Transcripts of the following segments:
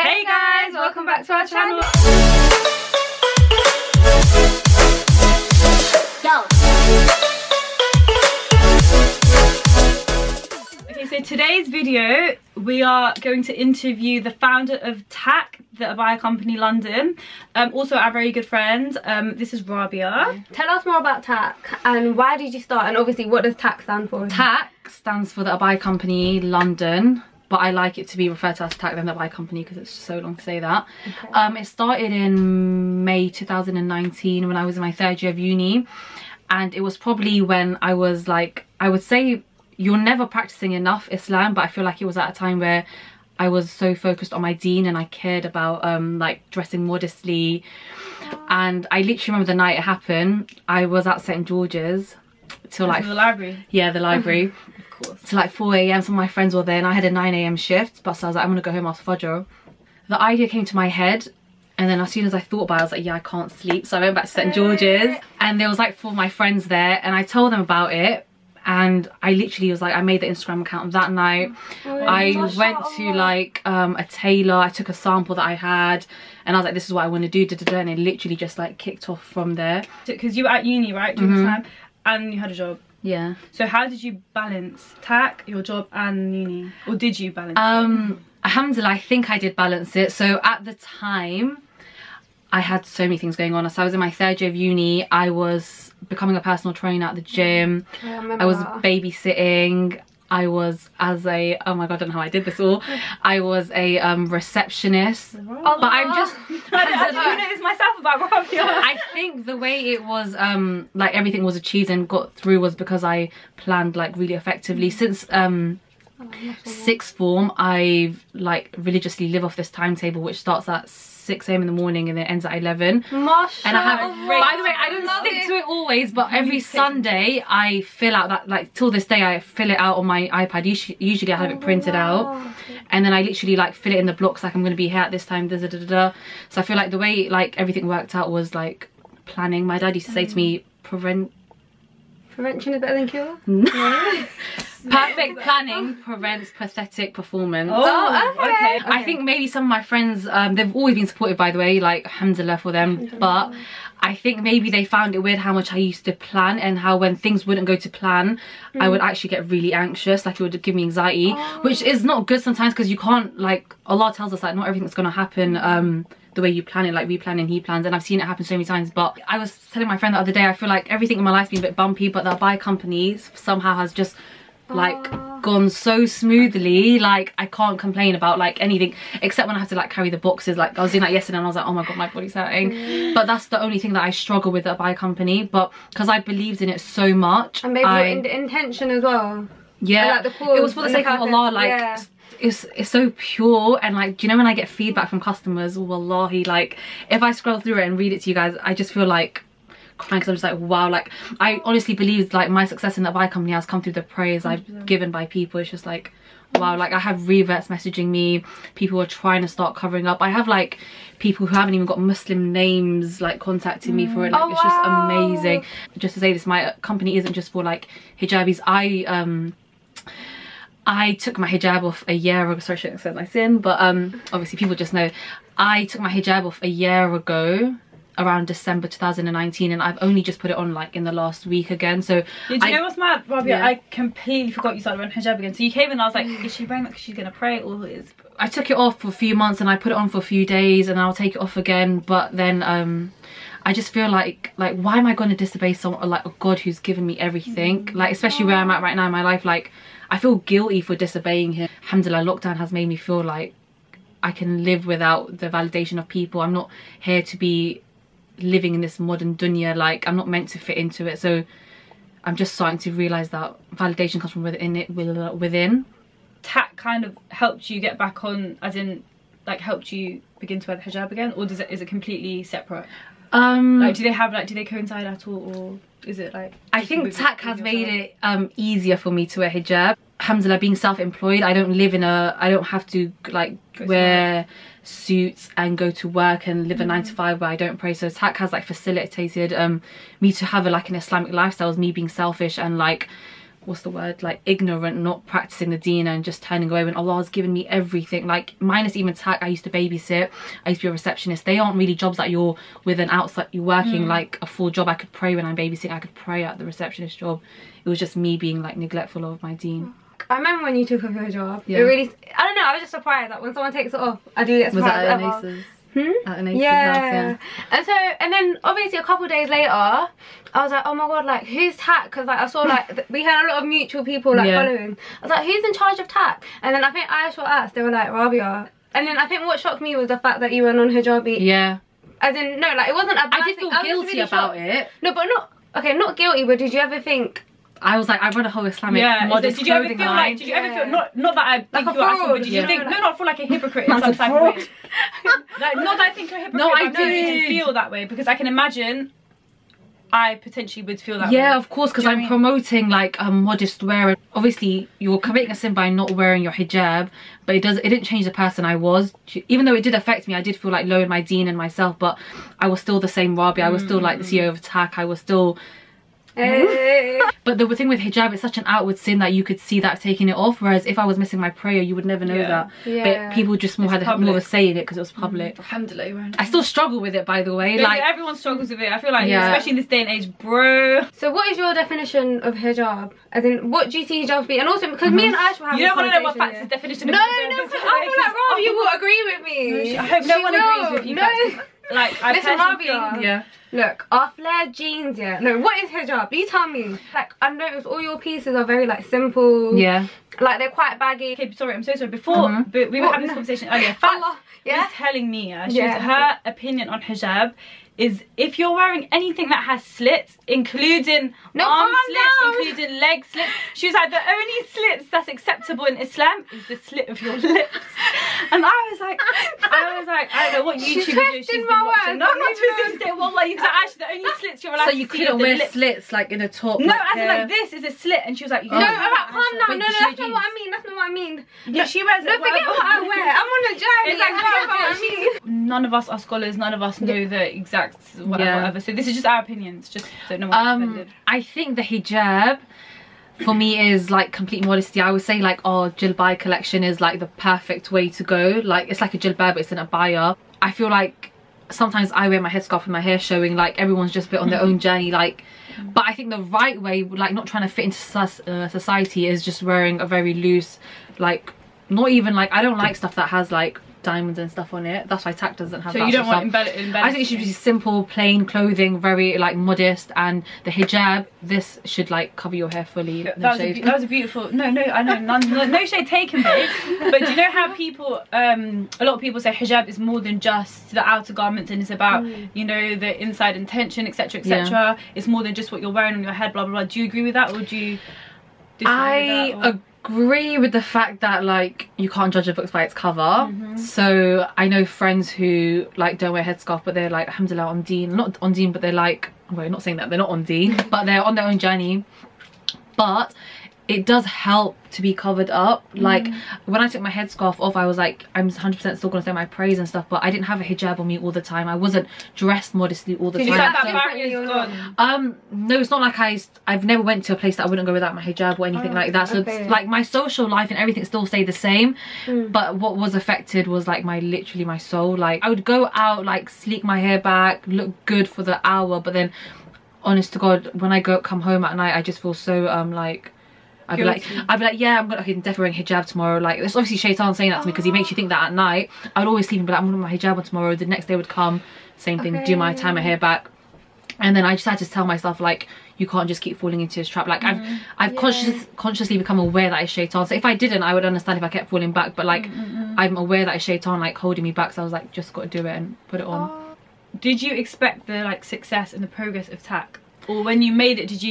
Hey guys, welcome back to our channel. Okay, so today's video we are going to interview the founder of TAC, the Abaya Company London, also our very good friend. This is Raabiah. Tell us more about TAC and why did you start, and obviously what does TAC stand for? TAC stands for the Abaya Company London, but I like it to be referred to as TAC than the Abaya Company because it's so long to say that. Okay. It started in May 2019 when I was in my third year of uni, and it was probably when I was like, I would say you're never practicing enough Islam, but I feel like it was at a time where I was so focused on my deen and I cared about like dressing modestly. And I literally remember the night it happened. I was at St. George's till like the library. Yeah, the library. Of course. Till like 4 AM. Some of my friends were there and I had a 9 AM shift, but so I was like, I'm gonna go home after Fajr. The idea came to my head, and then as soon as I thought about it, I was like, yeah, I can't sleep. So I went back to St. George's, and there was like 4 of my friends there, and I told them about it. And I literally was like, I made the Instagram account that night. I went to like a tailor, I took a sample that I had, and I was like, this is what I want to do, and it literally just like kicked off from there. Because you were at uni, right, during the time, and you had a job. Yeah. So how did you balance TAC, your job, and uni? Or did you balance it? Alhamdulillah, I think I did balance it. So at the time, I had so many things going on. So I was in my third year of uni, I was becoming a personal trainer at the gym, I was babysitting, I was as a, oh my god, I don't know how I did this all, I was a receptionist. But I'm just, I don't know this myself about Raabiah. I think the way it was like everything was achieved and got through was because I planned like really effectively. Since sixth form, I've like religiously live off this timetable which starts at 6 AM in the morning and then ends at 11. Mashallah. And I have, by the way, I don't stick to it always, but every Sunday I fill out that, like till this day I fill it out on my iPad. Usually I have it printed out, and then I literally like fill it in the blocks, like I'm going to be here at this time, da da da da. So I feel like the way like everything worked out was like planning. My dad used to say to me, prevention is better than cure? No. Perfect planning prevents pathetic performance. Oh, okay. I think maybe some of my friends, they've always been supportive, by the way, like alhamdulillah for them, but I think maybe they found it weird how much I used to plan, and how when things wouldn't go to plan, I would actually get really anxious, like it would give me anxiety, which is not good sometimes because you can't, like Allah tells us that not everything's going to happen the way you plan it, like we plan and he plans, and I've seen it happen so many times. But I was telling my friend the other day, I feel like everything in my life's been a bit bumpy, but the Abaya Company somehow has just like gone so smoothly. Like I can't complain about like anything except when I have to like carry the boxes. Like I was doing that yesterday and I was like, oh my god, my body's hurting. But that's the only thing that I struggle with at Abaya Company, but because I believed in it so much, and maybe your intention as well. Yeah, like it was for the sake of Allah. Like it's so pure, and like, do you know when I get feedback from customers, wallahi, like if I scroll through it and read it to you guys, I just feel like crying because I'm just like, wow, like I honestly believe like my success in the Abaya Company has come through the praise I've given by people. It's just like, wow, like I have reverts messaging me, people are trying to start covering up. I have like people who haven't even got Muslim names like contacting me for it. Like it's just amazing. Just to say this, my company isn't just for like hijabis. I took my hijab off a year ago. Sorry, I shouldn't have said my sin, but obviously people just know. I took my hijab off a year ago, around December 2019, and I've only just put it on like in the last week again. So do you know what's mad, Raabiah? Yeah. I completely forgot you started wearing hijab again. So you came in and I was like, is she wearing that because she's gonna pray, or is... I took it off for a few months and I put it on for a few days and I'll take it off again, but then I just feel like why am I going to disobey someone, like a God who's given me everything, like especially where I'm at right now in my life. Like I feel guilty for disobeying him. Alhamdulillah, lockdown has made me feel like I can live without the validation of people. I'm not here to be living in this modern dunya, like I'm not meant to fit into it. So I'm just starting to realize that validation comes from within. TAC kind of helped you get back on, as in like helped you begin to wear the hijab again, or is it completely separate? Like do they coincide at all, or is it like... I think TAC has made it easier for me to wear hijab. Alhamdulillah, being self-employed, I don't have to like wear suits and go to work and live a 9 to 5 where I don't pray. So TAC has like facilitated me to have like an Islamic lifestyle, as me being selfish and like what's the word, like ignorant, not practicing the deen and just turning away when Allah's given me everything. Like minus even TAC, I used to babysit, I used to be a receptionist. They aren't really jobs that you're with an outside, you're working like a full job. I could pray when I'm babysitting, I could pray at the receptionist job. It was just me being like neglectful of my deen. I remember when you took off your job. It really, I don't know, I was just surprised that when someone takes it off, I do get surprised. Was that at At an yeah. And then obviously a couple of days later, I was like, oh my god, like who's TAC? Because like I saw like we had a lot of mutual people like following. I was like, who's in charge of TAC? And then I think Aisha asked, they were like, Raabiah. And then I think what shocked me was the fact that you were non-hijabi. Yeah. As in, no, like it wasn't a bad I did feel guilty really about it. No, but not guilty, but did you ever think, I was like, I run a whole Islamic modest did you ever clothing feel line. like, did you ever feel, not that I think like you're actual, but did you think, no, not feel like a hypocrite in some type of way? Like, not that I think you're a hypocrite, no, I did you feel that way? Because I can imagine I potentially would feel that way. Yeah, of course, because I'm promoting like a modest wear. Obviously, you're committing a sin by not wearing your hijab, but it didn't change the person I was. Even though it did affect me, I did feel like low in my deen and myself, but I was still the same Raabiah. I was still like the CEO of TAC. I was still... But the thing with hijab, it's such an outward sin that you could see that taking it off, whereas if I was missing my prayer, you would never know that. But people just had more of a say in it because it was public. Alhamdulillah. I still struggle with it, by the way. Like everyone struggles with it. I feel like, especially in this day and age, bro. So what is your definition of hijab? As in, what do you see hijab be? And also because me and Aisha have, you don't want to know what Fat's definition of hijab is. I feel like Raabiah, you will agree with me. I hope no one agrees with you. Like, I personally think, look, our flared jeans, what is hijab? You tell me. Like, I noticed all your pieces are very like simple. Yeah. Like they're quite baggy. Okay, sorry, I'm so sorry. Before we were having this conversation earlier, Fat was telling me her opinion on hijab is if you're wearing anything that has slits, including arm slits, including leg slits, she was like, the only slits that's acceptable in Islam is the slit of your lips. And I was like, I don't know what YouTube video she's been watching. No, I'm not twisting it. Well, like, actually, the only slits you're allowed to see. So you couldn't wear slits like in a top? No, as in like this is a slit, and she was like, no, calm down. No, that's not what I mean. That's not what I mean. Yeah, she wears it. Don't forget what I wear. I'm on a journey. It's like, what I mean. None of us are scholars. None of us know the exact whatever. So this is just our opinions, just so no one's offended. I think the hijab for me is like complete modesty. I would say like Jilbaya collection is like the perfect way to go. Like it's like a jilbab, but it's an abaya. I feel like sometimes I wear my headscarf with my hair showing, like everyone's just a bit on their own journey, like, but I think the right way, like not trying to fit into society, is just wearing a very loose, like, not even like, I don't like stuff that has like diamonds and stuff on it. That's why TAC doesn't have that. So you don't want I think it should be simple, plain clothing, very like modest. And the hijab, this should like cover your hair fully. That was a beautiful. No, I know, no shade taken, babe. But do you know how people, a lot of people say hijab is more than just the outer garments, and it's about you know, the inside intention, etc., etc. It's more than just what you're wearing on your head, blah blah blah. Do you agree with that, or do you disagree with that, or? Agree with the fact that like you can't judge a book by its cover. So I know friends who like don't wear headscarf, but they're like alhamdulillah on deen, not on deen, but they're like, well, not saying that they're not on deen, but they're on their own journey. But it does help to be covered up. Like when I took my headscarf off, I was like, I'm 100% still gonna say my prayers and stuff, but I didn't have a hijab on me all the time. I wasn't dressed modestly all the time. You said that barrier is gone. No, it's not like I've never went to a place that I wouldn't go without my hijab or anything like that. So it's like my social life and everything still stayed the same. But what was affected was like literally my soul. Like I would go out, like sleek my hair back, look good for the hour, but then honest to God, when I come home at night, I just feel so like, I'd be like, yeah, I'm definitely wearing hijab tomorrow. Like, it's obviously Shaitan saying that to me because he makes you think that at night. I would always sleep and be like, I'm gonna put my hijab on tomorrow. The next day would come, same thing, do my tie my hair back. And then I just had to tell myself, like, you can't just keep falling into his trap. Like, I've consciously become aware that it's Shaitan. So if I didn't, I would understand if I kept falling back. But like, I'm aware that it's Shaitan, like, holding me back. So I was like, just got to do it and put it on. Did you expect the like success and the progress of TAC? Or when you made it, did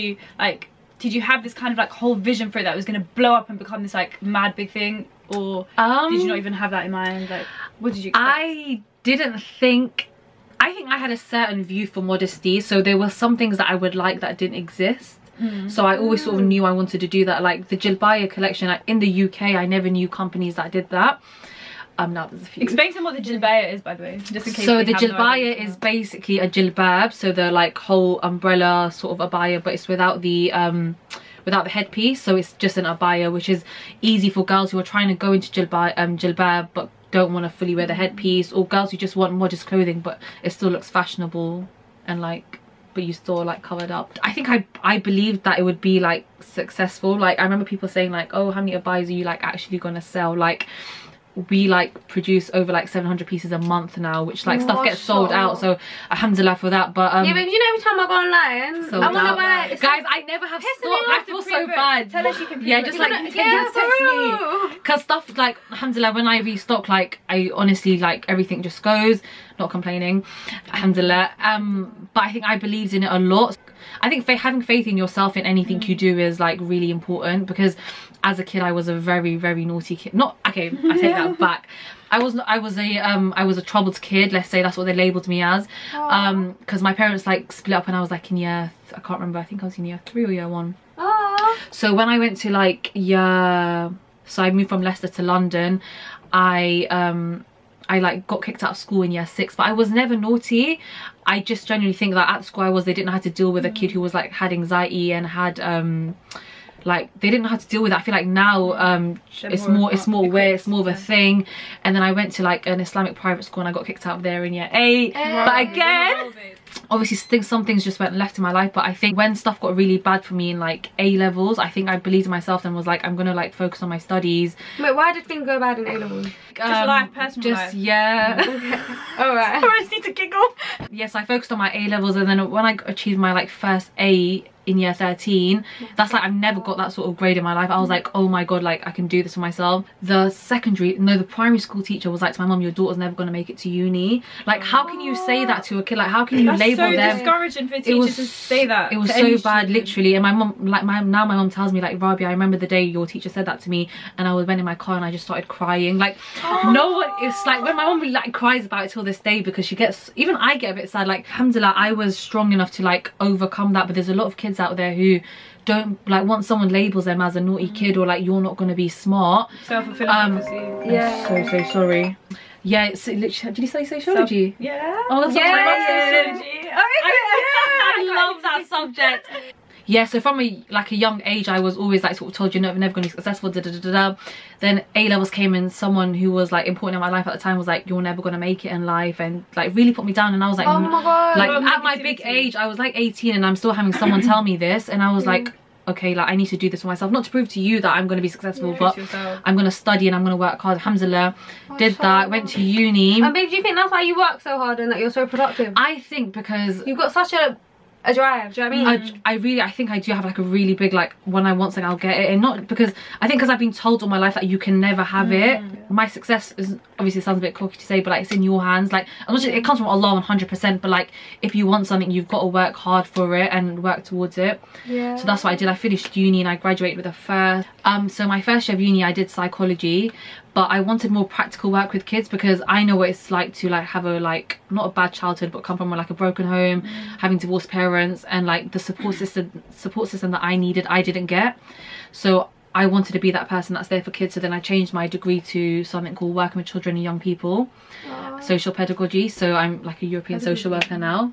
you have this kind of like whole vision for it that it was going to blow up and become this like mad big thing, or did you not even have that in mind? Like, what did you expect? I think I had a certain view for modesty, so there were some things that I would like that didn't exist. So I always sort of knew I wanted to do that. Like the Jilbaya collection, like in the UK, I never knew companies that did that. Now there's a few. Explain to them what the Jilbaya is, by the way, just in case. So the Jilbaya is basically a jilbab, so the like whole umbrella sort of abaya, but it's without the without the headpiece, so it's just an abaya, which is easy for girls who are trying to go into jilbab but don't want to fully wear the headpiece, or girls who just want modest clothing but it still looks fashionable and like, but you still like covered up. I think I believed that it would be like successful. Like I remember people saying like, oh, how many abayas are you like actually gonna sell? Like we like produce over like 700 pieces a month now, which like stuff gets sold out, so alhamdulillah for that. But yeah, but you know, every time I go online I want to wear it. Guys, I never have stock. I feel so bad. Tell us you can just like text me, because stuff like alhamdulillah, when I restock, like I honestly like everything just goes. Not complaining, alhamdulillah. But I think I believed in it a lot. I think having faith in yourself in anything you do is like really important, because as a kid I was a very, very naughty kid. Not okay, I take that back. I was a troubled kid, let's say. That's what they labelled me as, because my parents like split up when I was like in year, I can't remember, I think I was in year 3 or year 1. So when I went to like so I moved from Leicester to London, I like got kicked out of school in year 6, but I was never naughty. I just genuinely think that at school they didn't know how to deal with a kid who was like had anxiety and had like they didn't know how to deal with it. I feel like now it's more aware, it's more of a thing. And then I went to like an Islamic private school and I got kicked out of there in year 8. But again, obviously some things just went left in my life. But I think when stuff got really bad for me in like A levels, I think I believed in myself and was like, I'm gonna like focus on my studies. Wait, why did things go bad in A levels? Just life, personal life. Yeah. All right. I just need to giggle. Yes, I focused on my A levels, and then when I achieved my like first A in year 13, that's like I've never got that sort of grade in my life. I was like, oh my god, like I can do this for myself. The primary school teacher was like to my mum, your daughter's never gonna make it to uni. Like how can you say that to a kid? Like how can you label them? That's so discouraging for teachers to say that. It was so bad, literally. And my mum, like my mum tells me like, Raabiah, I remember the day your teacher said that to me, and I went in my car and I just started crying. Like no one, it's like when my mum like cries about it till this day, because she gets, even I get a bit sad. Like alhamdulillah, I was strong enough to like overcome that. But there's a lot of kids out there who don't like, once someone labels them as a naughty kid or like you're not going to be smart, self-fulfilling prophecy. Yeah. I'm so sorry. Yeah, it's literally, did you say sociology? Yeah. Oh, that's yeah. what sociology. I love that subject. Yeah, so from a young age I was always like sort of told you're never going to be successful, Then A levels came and someone who was like important in my life at the time was like, you're never going to make it in life, and like really put me down. And I was like, oh my god, like at my big age, I was like 18 and I'm still having someone tell me this, and I was like, okay, like I need to do this for myself, not to prove to you that I'm going to be successful, but I'm going to study and I'm going to work hard. Alhamdulillah, did that, went to uni. And babe, do you think that's why you work so hard and that you're so productive? I think because you've got such a drive, do you know what I mean? I think I do have like a really big, like when I want something I'll get it, and not because I've been told all my life that you can never have it. My success is obviously, it sounds a bit cocky to say, but like it's in your hands. Like it comes from Allah 100%, but like if you want something you've got to work hard for it and work towards it. Yeah. So that's what I did. I finished uni and I graduated with a first. So my first year of uni I did psychology, but I wanted more practical work with kids, because I know what it's like to like have a like, not a bad childhood, but come from like a broken home, having divorced parents, and like the support system that I needed I didn't get. So I wanted to be that person that's there for kids. So then I changed my degree to something called working with children and young people, social pedagogy. So I'm like a European social worker now.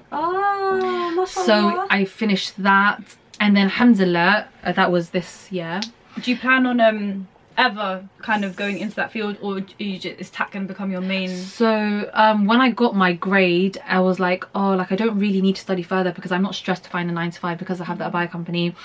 So I finished that, and then alhamdulillah, that was this year. Do you plan on ever kind of going into that field, or is TAC going to become your main? So when I got my grade, I was like, oh, like I don't really need to study further because I'm not stressed to find a 9 to 5 because I have the Abaya Company.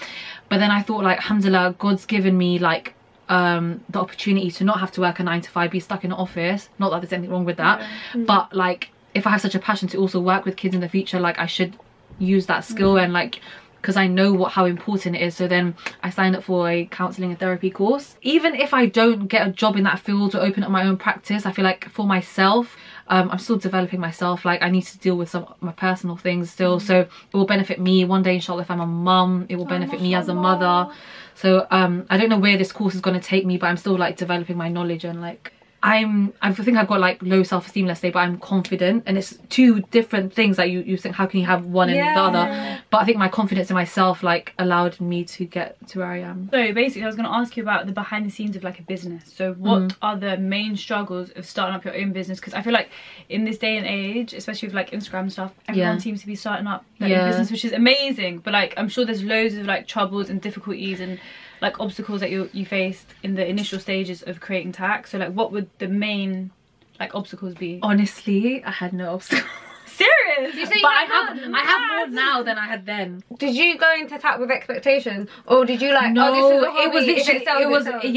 But then I thought, like, alhamdulillah, God's given me like the opportunity to not have to work a 9 to 5, be stuck in an office. Not that there's anything wrong with that, but like if I have such a passion to also work with kids in the future, like I should use that skill, and like, because I know how important it is. So then I signed up for a counselling and therapy course. Even if I don't get a job in that field or open up my own practice, I feel like for myself, I'm still developing myself. Like I need to deal with some of my personal things still, so it will benefit me one day, inshallah. If I'm a mum, it will benefit me as a mother. So I don't know where this course is going to take me, but I'm still like developing my knowledge and like I think I've got like low self-esteem, let's say, but I'm confident, and it's two different things that you think, how can you have one and the other? But I think my confidence in myself like allowed me to get to where I am. So basically I was going to ask you about the behind the scenes of like a business. So what are the main struggles of starting up your own business? Because I feel like in this day and age, especially with like Instagram and stuff, everyone seems to be starting up like a business, which is amazing, but like I'm sure there's loads of like troubles and difficulties and like obstacles that you faced in the initial stages of creating TAC. So like what would the main like obstacles be? Honestly, I had no obstacles. Serious? You but I have more now than I had then. Did you go into TAC with expectations, or did you like, no, oh, this is a hobby,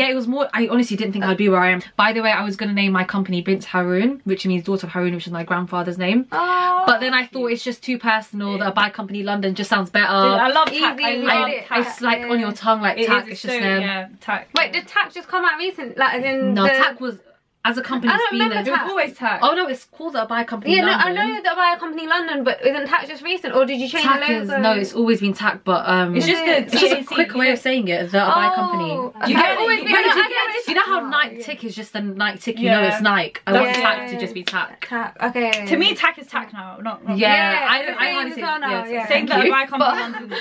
it was more, I honestly didn't think I'd be where I am. By the way, I was going to name my company Bint Haroon, which means daughter of Haroon, which is my grandfather's name. Oh, but then I thought it's just too personal. The Abaya Company London just sounds better. Dude, I love TAC. It's like on your tongue, like TAC. It's just TAC. Wait, did TAC just come out recent? Like, as in no, TAC was, as a company, I don't remember TAC. It was always TAC. Oh no, it's called the Abaya Company London. Yeah, no, I know the Abaya Company London, but isn't TAC just recent, or did you change the logo? No, it's always been TAC, but it's just a quick way of saying it. The Abaya Company. You get it? You know how Nike tick is just a Nike tick. You know it's Nike. I want TAC to just be TAC. TAC. Okay. To me, TAC is TAC now. Not I honestly saying that Abaya Company London.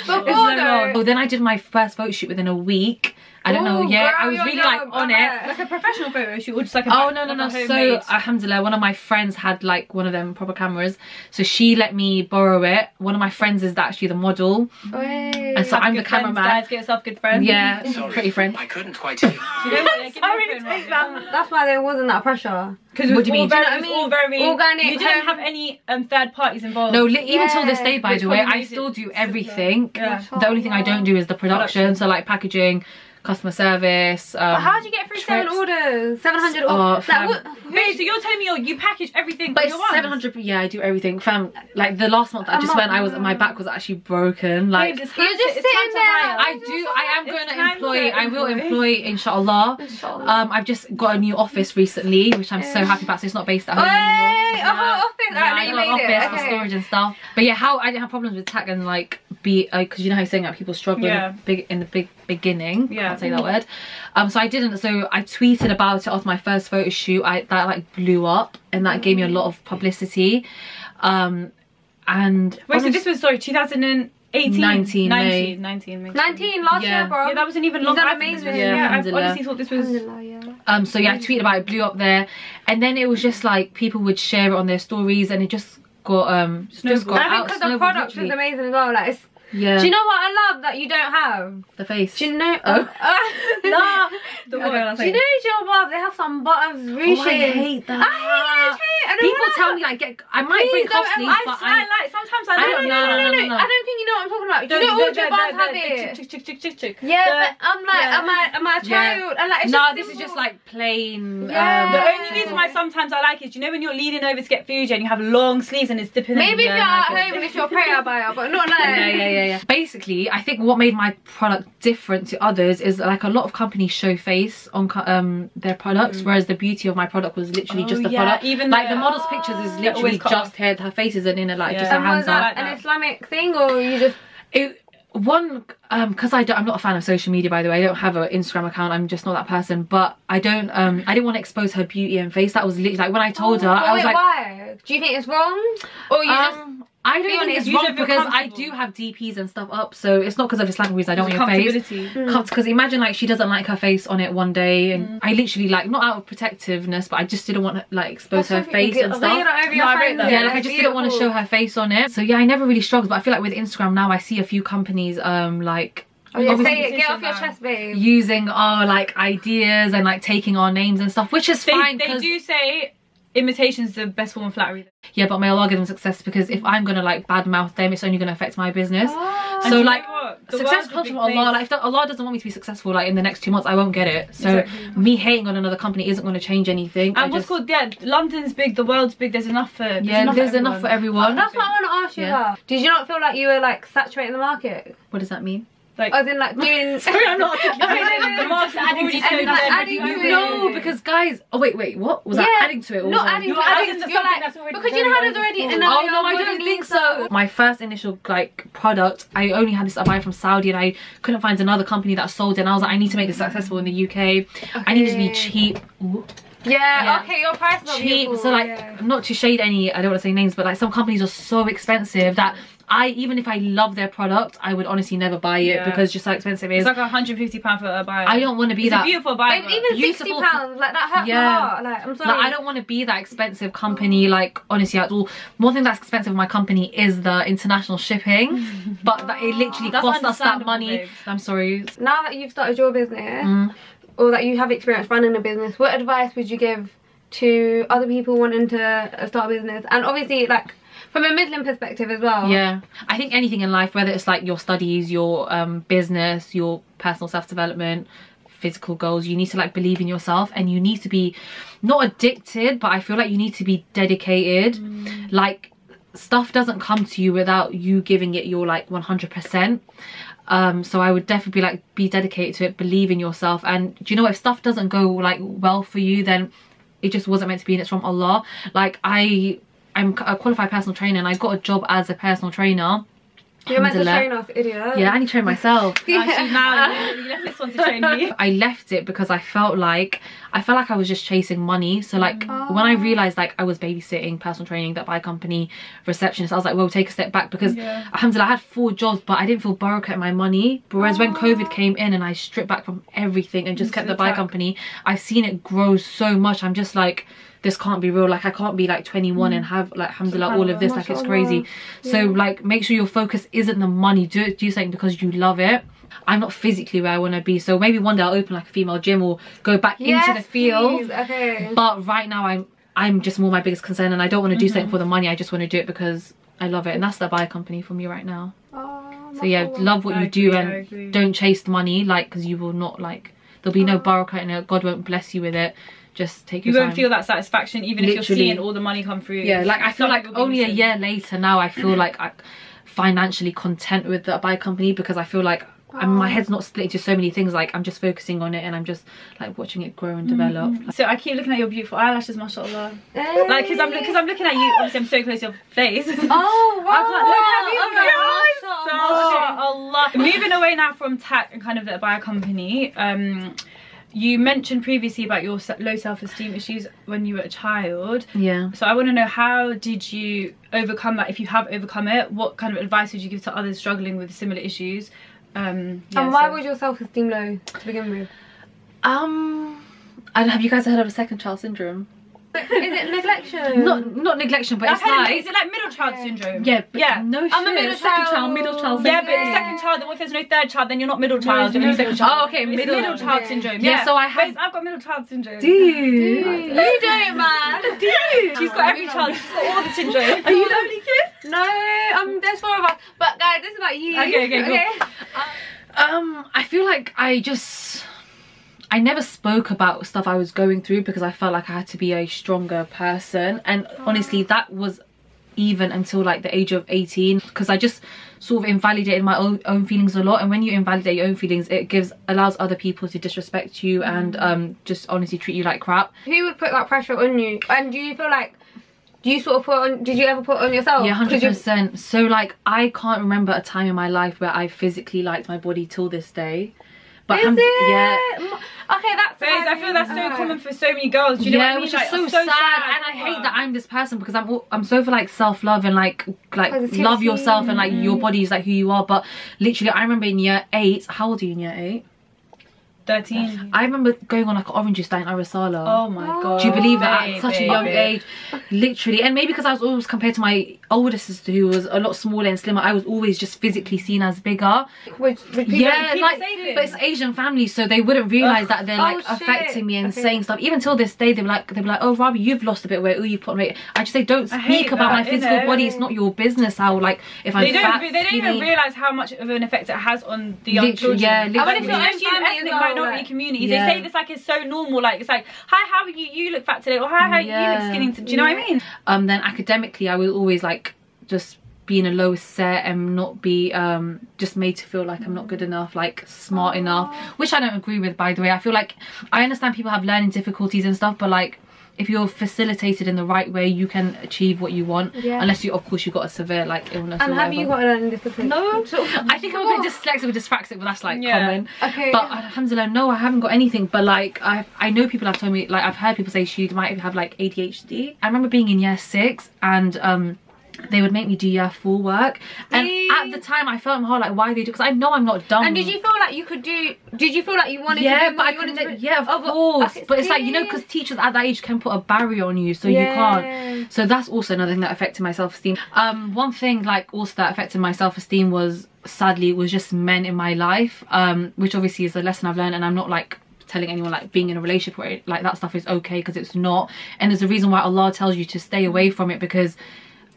Oh, then I did my first photo shoot within a week. I don't know, I was really like on it. Like a professional photo shoot or just like a no. So alhamdulillah, one of my friends had like one of them proper cameras, so she let me borrow it. One of my friends is actually the model, and so I'm the cameraman. Guys, get yourself good friends. Yeah, pretty friend. I couldn't quite hear. That's why there wasn't that pressure. Because it was all very organic. You didn't have any third parties involved. No, even till this day, by the way, I still do everything. The only thing I don't do is the production. So like packaging, customer service. But how did you get through 700 orders? Wait, so you're telling me you package everything? But it's 700. Yeah, I do everything. Fam, like the last month I just went, my back was actually broken. Like you're just sitting there. I will employ, inshallah. I've just got a new office recently, which I'm so happy about. So it's not based at home anymore. I got an office for storage and stuff. But yeah, how I didn't have problems with TAC and like because you know how you're saying that people struggle in the beginning. Can't say that word. So I didn't. So I tweeted about it after my first photo shoot. That like blew up, and that gave me a lot of publicity. And wait, so this was 2018, 19 last year, bro. Yeah, that wasn't even long. Amazing. Yeah, I honestly thought this was. So yeah, I tweeted about it, blew up there, and then it was just like people would share it on their stories, and it just got I think because the product was amazing as well. Like it's. Yeah. Do you know what I love that you don't have? The face. Do you know? Nah. Do you know Hijab? They have some buttons, ruches. I hate that. I hate it too. People tell me like I might bring cuff sleeves, but sometimes I don't. No. I don't think you know what I'm talking about. Do you know all Jabars have it? Yeah, but I'm like, am I a child? And like, no, this is just like plain. The only reason why sometimes I like is, you know, when you're leaning over to get food and you have long sleeves and it's dipping. Maybe if you're at home and it's your prayer buyer, but not like. Yeah. Basically, I think what made my product different to others is like a lot of companies show face on their products, whereas the beauty of my product was literally just the product. Even like the model's pictures is literally just her face isn't in it, like just her hands up. Was that an Islamic thing, or you just? Because I'm not a fan of social media, by the way. I don't have an Instagram account. I'm just not that person. But I didn't want to expose her beauty and face. That was literally like when I told her, I was like, why? Do you think it's wrong, or you just? I don't think it's wrong because I do have DPs and stuff up, so it's not because of Islamic reasons I don't want your face. Because imagine like she doesn't like her face on it one day, and I literally like, not out of protectiveness, but I just didn't want to like expose her face and stuff. I just didn't want to show her face on it. So yeah, I never really struggled, but I feel like with Instagram now I see a few companies like say it, get off your chest, babe. Using our like ideas and like taking our names and stuff, which is fine. They do say imitation's the best form of flattery. Yeah, but may Allah give them success, because if I'm gonna like badmouth them, it's only gonna affect my business. So like, success comes from Allah. Like if Allah doesn't want me to be successful like in the next 2 months, I won't get it. So me hating on another company isn't going to change anything. And London's big, the world's big, there's enough for there's enough for everyone. That's what I want to ask you about. Did you not feel like you were like saturating the market? What does that mean? Like, as in like doing. Sorry, I'm not No, because guys. Oh wait, what was that? Adding to it? Or not adding to it. Because you know how there's already. Oh no, I don't think so. My first initial like product, I only had this Abaya from Saudi, and I couldn't find another company that sold it. And I was like, I need to make this successful in the UK. I need it to be cheap. Okay, your price is cheap. So like, not to shade any, I don't want to say names, but like some companies are so expensive that even if I love their product, I would honestly never buy it because just how expensive it is. It's like £150 for a Abaya. I don't want to be that. It's a beautiful Abaya. Even £60, like that hurts my heart. Like, I'm sorry. Like, I don't want to be that expensive company. Like, honestly, at all. One thing that's expensive in my company is the international shipping, but it literally costs us that money. Babes. I'm sorry. Now that you've started your business, or that you have experience running a business, what advice would you give to other people wanting to start a business? And obviously, like, from a Muslim perspective as well. Yeah, I think anything in life, whether it's like your studies, your business, your personal self-development, physical goals, you need to like believe in yourself, and you need to be not addicted, but I feel like you need to be dedicated. Like, stuff doesn't come to you without you giving it your like 100%. So I would definitely be dedicated to it, believe in yourself. And do you know what, if stuff doesn't go like well for you, then it just wasn't meant to be, and it's from Allah. Like, I'm a qualified personal trainer, and I got a job as a personal trainer. You're meant to train us, idiot. Yeah, I need to train myself. Actually, now you left this one to train me. I left it because I felt like I was just chasing money. So like when I realized like I was babysitting, personal training, that Abaya Company receptionist, I was like, well, take a step back, because alhamdulillah, I had 4 jobs, but I didn't feel barakah in my money. Whereas when COVID came in and I stripped back from everything and just kept the Abaya Company, I've seen it grow so much. I'm just like, this can't be real. Like, I can't be like 21 and have like alhamdulillah all of this. Like, it's crazy. So like, make sure your focus isn't the money. Do something because you love it. I'm not physically where I want to be, so maybe one day I'll open like a female gym or go back into the field. But right now I'm just more my biggest concern, and I don't want to do something for the money. I just want to do it because I love it, and that's the Abaya Company for me right now. So yeah, love what you do, and don't chase the money, like, because you will not, like, there'll be no barakah in it. God won't bless you with it. Just take your time. You won't feel that satisfaction even if you're seeing all the money come through. Yeah, like, I feel like only a year later now I feel like I'm financially content with the Abaya Company, because I feel like my head's not split into so many things. Like, I'm just focusing on it, and I'm just like watching it grow and develop. So I keep looking at your beautiful eyelashes, mashallah. Like, because I'm looking at you, obviously I'm so close to your face. Oh wow. I can't look at you. Allah. Moving away now from TAC and kind of the Abaya Company, you mentioned previously about your low self-esteem issues when you were a child. Yeah. So I want to know, how did you overcome that? If you have overcome it, what kind of advice would you give to others struggling with similar issues? And why was your self-esteem low to begin with? And have you guys heard of a second child syndrome? Is it neglection? Not neglection, but it's like... Is it like middle child syndrome? Yeah, no shit. I'm a middle child. Middle child syndrome. Yeah, but the second child, if there's no third child, then you're not middle child, you're second child. Oh, okay, middle child syndrome. Yeah, so I've got middle child syndrome. Do you? You don't, man. Do you? She's got every child, she's got all the syndrome. Are you the only kid? No, there's 4 of us. But guys, this is about you. Okay. I feel like I never spoke about stuff I was going through because I felt like I had to be a stronger person, and honestly that was even until like the age of 18, because I just sort of invalidated my own feelings a lot. And when you invalidate your own feelings, it allows other people to disrespect you and just honestly treat you like crap. Who would put that pressure on you? And do you feel like, did you ever put it on yourself? Yeah, 100%. So like, I can't remember a time in my life where I physically liked my body till this day. But is it? Yeah. Okay, that's Babes, I feel that's so common for so many girls. Do you know what I mean? Which is so sad. And I hate that I'm this person, because I'm so for like self-love and like love yourself, and like your body is like who you are. But literally, I remember in year 8. How old are you in year 8? 13. I remember going on like an orange juice diet in Arisala. Oh my god. Do you believe that at such a young age? Literally. And maybe because I was always compared to my older sister who was a lot smaller and slimmer, I was always just physically seen as bigger. But it's Asian families, so they wouldn't realise that they're like affecting me and saying stuff. Even till this day, they'd be like, oh Raabiah, you've lost a bit of weight, oh you've put on weight. I just say, don't speak about my physical body. It's not your business how, like, if I'm fat, they don't even realise how much of an effect it has on the young children. Yeah, especially in ethnic minority communities. They say this like it's so normal, like it's like, hi, how are you? You look fat today, or hi, how you look skinny today. Do you know what I mean? Then academically, I will always like just be in a low set and not be just made to feel like I'm not good enough, like smart enough, which I don't agree with, by the way. I feel like I understand people have learning difficulties and stuff, but like, if you're facilitated in the right way, you can achieve what you want. Unless you, of course, you've got a severe like illness. And have you got a learning disability? No. I think I'm a bit dyslexic or dyspraxic, but that's like common. But alhamdulillah, no, I haven't got anything. But like I know people have told me, like I've heard people say she might have like ADHD. I remember being in year 6 and they would make me do year 4 work, and at the time I felt in my heart like, why they do, because I know I'm not dumb. And did you feel like you could do, did you feel like you wanted to do but I couldn't of course, but it's like, you know, because teachers at that age can put a barrier on you, so you can't. So that's also another thing that affected my self-esteem. One thing like also that affected my self-esteem was, sadly, it was just men in my life, which obviously is a lesson I've learned, and I'm not like telling anyone like being in a relationship where like that stuff is okay, because it's not. And there's a reason why Allah tells you to stay away from it, because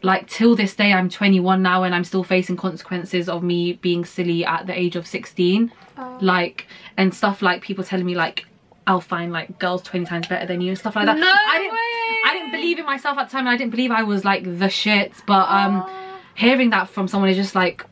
like till this day, I'm 21 now and I'm still facing consequences of me being silly at the age of 16. Like, and stuff like people telling me like I'll find like girls 20 times better than you and stuff like that. I didn't believe in myself at the time, and I didn't believe I was like the shit. But hearing that from someone is just like,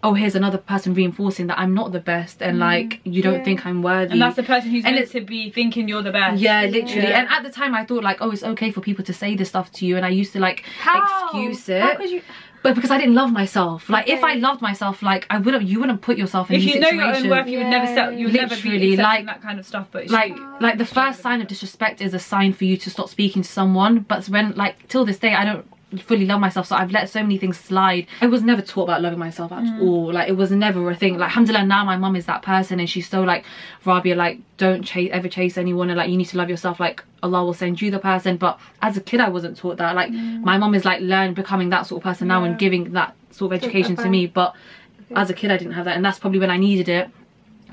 oh, here's another person reinforcing that I'm not the best, and like you don't think I'm worthy. And that's the person who's meant to be thinking you're the best. Yeah, literally. And at the time I thought like, oh, it's okay for people to say this stuff to you, and I used to like excuse it. How could you? But because I didn't love myself. Like if I loved myself, like you wouldn't put yourself in these situations. If you know your own worth, you would never settle, you would never be accepting that kind of stuff. But like the first sign of disrespect is a sign for you to stop speaking to someone. But when like till this day I don't fully love myself, so I've let so many things slide. I was never taught about loving myself at all. Like it was never a thing. Like alhamdulillah, now my mum is that person, and she's so like, Raabiah, like don't ever chase anyone, and like you need to love yourself, like Allah will send you the person. But as a kid I wasn't taught that. Like my mum is like becoming that sort of person now and giving that sort of education to me. But as a kid I didn't have that, and that's probably when I needed it.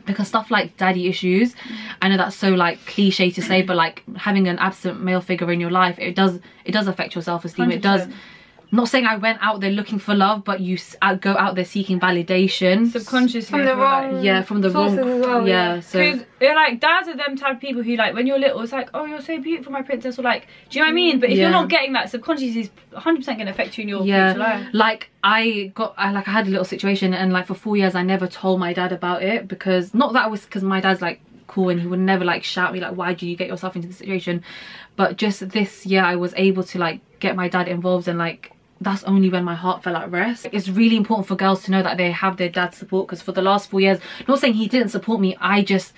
Because stuff like daddy issues, I know that's so like cliche to say, but like having an absent male figure in your life, it does affect your self-esteem. It does. Not saying I went out there looking for love, but you go out there seeking validation subconsciously from the wrong from the wrong as well, so because you're like, dads are them type of people who like when you're little it's like, oh, you're so beautiful my princess, or like, do you know what I mean? But if you're not getting that, subconsciously is 100% going to affect you in your future life. Like I had a little situation, and like for 4 years I never told my dad about it, because not that I was, because my dad's like cool and he would never like shout me like, why did you get yourself into this situation? But just this year I was able to like get my dad involved, and like that's only when my heart fell at rest. It's really important for girls to know that they have their dad's support, because for the last 4 years, not saying he didn't support me, I just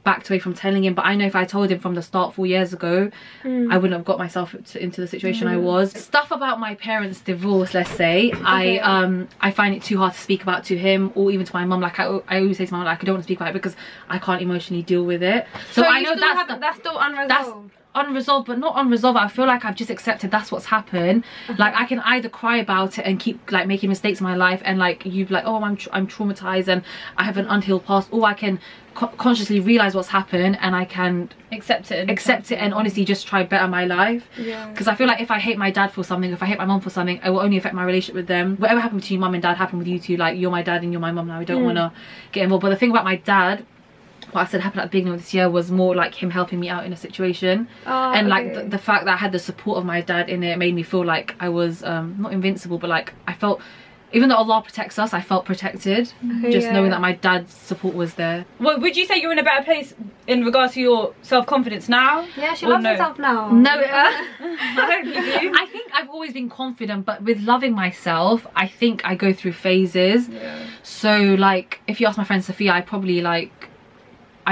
backed away from telling him. But I know if I told him from the start 4 years ago, I wouldn't have got myself into the situation I was. Stuff about my parents' divorce, let's say, I find it too hard to speak about to him, or even to my mum. Like I always say to my mum, like, I don't want to speak about it because I can't emotionally deal with it. So I know that's still unresolved. Unresolved, but not unresolved. I feel like I've just accepted that's what's happened. Like I can either cry about it and keep like making mistakes in my life, and like you'd be like, oh, I'm traumatized and I have an unhealed past, or I can consciously realize what's happened and I can accept it and honestly just try better my life. Because I feel like if I hate my dad for something, if I hate my mum for something, it will only affect my relationship with them. Whatever happened to you mum and dad happened with you too. Like you're my dad and you're my mum now. I don't want to get involved. But the thing about my dad, what I said happened at the beginning of this year, was more like him helping me out in a situation. And like the fact that I had the support of my dad in it made me feel like I was not invincible, but like I felt, even though Allah protects us, I felt protected. Just knowing that my dad's support was there. Well, would you say you're in a better place in regards to your self-confidence now? Yeah, she loves herself now. No, I think I've always been confident, but with loving myself, I think I go through phases. So like if you ask my friend Sophia, I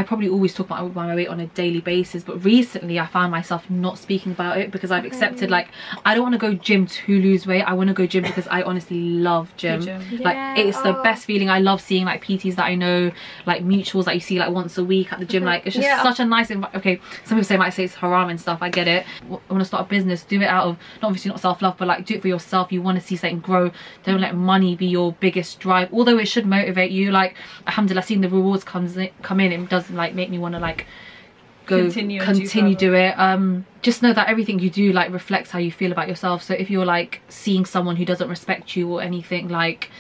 probably always talk about my weight on a daily basis, but recently I found myself not speaking about it because I've accepted, like, I don't want to go gym to lose weight. I want to go gym because I honestly love gym. Like it's the best feeling. I love seeing like PTs that I know, like mutuals that you see like once a week at the gym. Like it's just such a nice okay, some people might say it's haram and stuff, I get it. I want to start a business, do it out of obviously not self-love, but like do it for yourself. You want to see something grow. Don't let money be your biggest drive, although it should motivate you. Like alhamdulillah, seeing the rewards come in, it does like make me want to like go continue do it. Just know that everything you do like reflects how you feel about yourself. So if you're like seeing someone who doesn't respect you or anything, like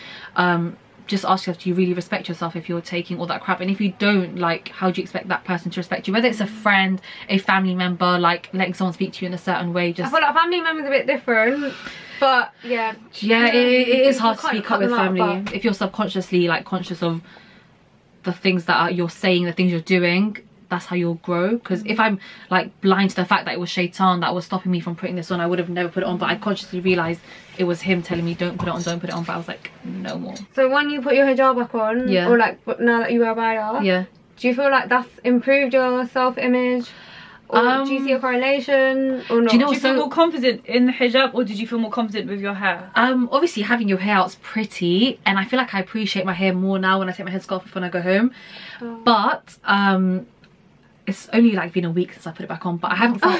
just ask yourself, do you really respect yourself if you're taking all that crap? And if you don't, like how do you expect that person to respect you? Whether it's a friend, a family member, like letting someone speak to you in a certain way. Just I feel like family members are a bit different, but it is hard to speak up with family if you're subconsciously like conscious of the things that you're saying, the things you're doing. that's how you'll grow. Because if I'm like blind to the fact that it was shaitan that was stopping me from putting this on, I would have never put it on. But I consciously realized it was him telling me don't put it on, don't put it on. But I was like, no more. So when you put your hijab back on, or like now that you wear abaya, do you feel like that's improved your self-image? Or do you see a correlation or not? Do you feel more confident in the hijab, or did you feel more confident with your hair? Obviously having your hair out's pretty, and I feel like I appreciate my hair more now when I take my headscarf off when I go home. But it's only like been a week since I put it back on, but I haven't felt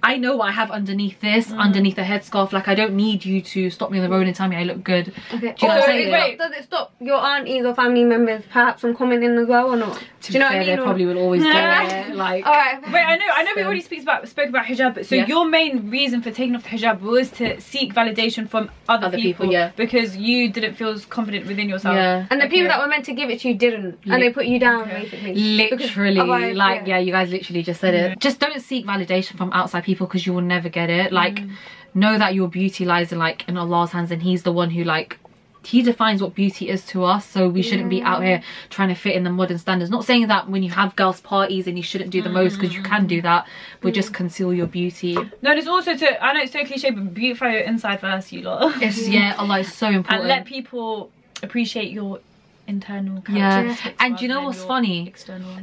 I know what I have underneath this, underneath the headscarf. Like, I don't need you to stop me on the road and tell me I look good. Okay. Do you know what I'm saying? Wait, does it stop your aunties or family members perhaps from commenting as well or not? To be fair, they probably will always do it. Like, alright. Wait, I know we already spoke about hijab, so your main reason for taking off the hijab was to seek validation from other people, because you didn't feel confident within yourself. And the people that were meant to give it to you didn't, and they put you down basically. Literally, like, you guys literally just said it. Just don't seek validation from outside people, because you will never get it. Like, know that your beauty lies in Allah's hands, and he's the one who, like, he defines what beauty is to us. So we shouldn't be out here trying to fit in the modern standards. Not saying that when you have girls parties and you shouldn't do the most, because you can do that, but just conceal your beauty. No, there's also I know it's so cliche, but beautify your inside first, you lot. It's Allah is so important. And let people appreciate your internal characteristics. And you know what's funny?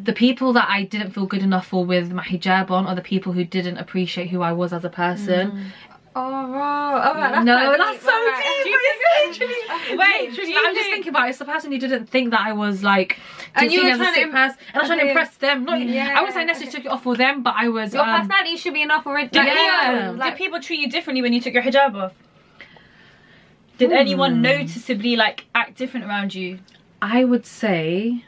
The people that I didn't feel good enough for with my hijab on are the people who didn't appreciate who I was as a person. That's no, that's so deep. Wait, I'm just thinking about it. It's the person who didn't think that I was like, and you were trying to impress, and I was trying to impress them. Not, I wouldn't say necessarily took it off for them, but I was. Your personality should be enough already. Did people treat you differently when you took your hijab off? Did anyone noticeably like act different around you? I would say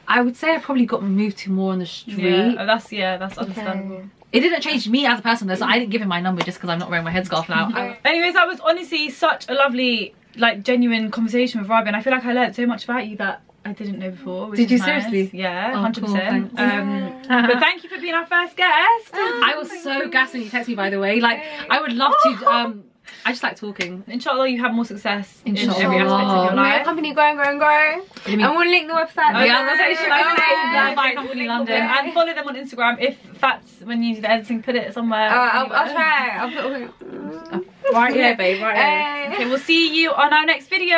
I probably got moved to more on the street. That's understandable. It didn't change me as a person though, so I didn't give him my number just because I'm not wearing my headscarf now. Anyways, that was honestly such a lovely, like, genuine conversation with Raabiah, and I feel like I learned so much about you that I didn't know before. Did you seriously? Yeah, 100%. Cool, but thank you for being our first guest. I was so gassed when you texted me, by the way. Like, I would love to. I just like talking. Inshallah, you have more success in every Inshallah. aspect of your life. Abaya Company growing. And we'll link the website. Abaya Company London. And follow them on Instagram. If Fats, when you do the editing, put it somewhere. I'll try. I'll put right here, babe. Right here. Okay, we'll see you on our next video.